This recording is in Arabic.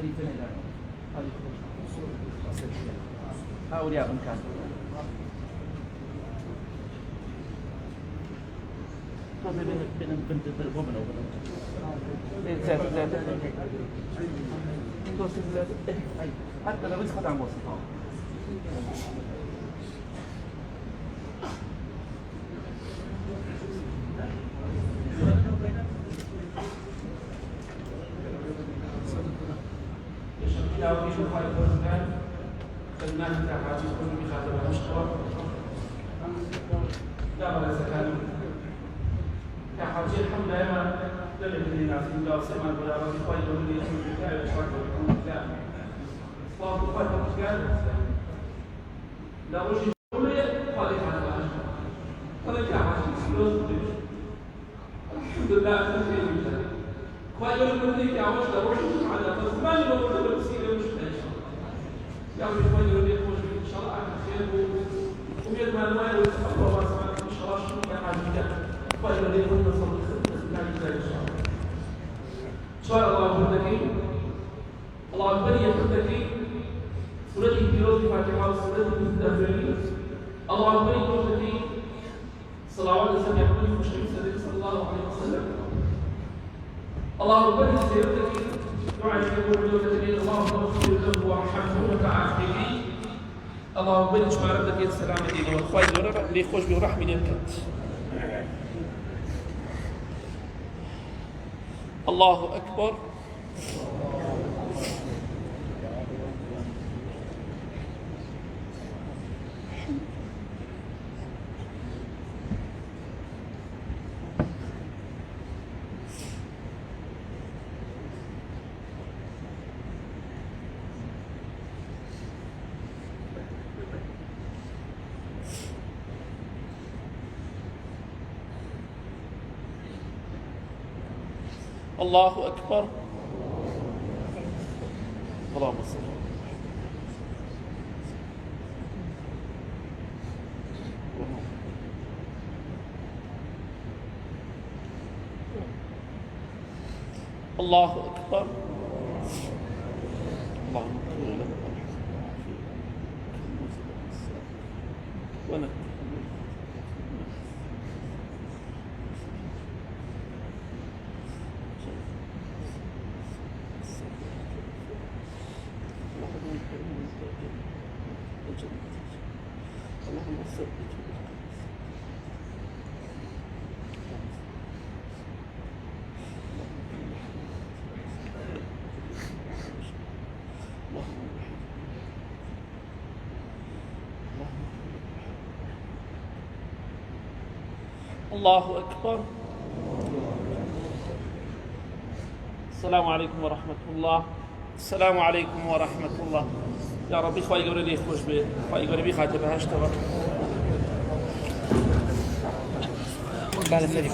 شريفين إلى هؤلاء من كان بنت الومن أو حتى لو يسخط عن وصفها خدمات كحاجة كل بخاطر مشترك لا ولا زكاة كحاجة الحمد لله لم يكن الناس إلا سمع ولا رضي خير من يسوع بكاء الشرك والحمد لله صلاة الفجر قال لا وجه كل قال تعالى قال تعالى الحمد لله خير من ذلك خير من ذلك يا وجه وجه على تصمان وقبل تسير مش يعني خير من يخرج من شرع خير ومن ما نوال ويتقوى واسمع من شرع شنو حاجه خير من يكون نصر الخدمه إن شاء الله بدك الله بني بدك سورة الفيروز الفاتحة وسورة المستهزئين الله بني بدك صلوات السبع يقول المشرك صلى الله عليه وسلم الله بني سيرتك يعجبه ولوكتك اللهم اغفر له وارحمه وتعافيه الله بني شما ربك السلامة ديني والخير اللي يخرج برحمة الكت الله أكبر الله أكبر اللهم صل الله أكبر اللهم اغفر له ونك اللهم ثبت الله أكبر. السلام عليكم ورحمة الله. السلام عليكم ورحمة الله. يا ربي خواهی گوره لی خوش به خواهی گوره بی خاطر بهشت و بعد سریع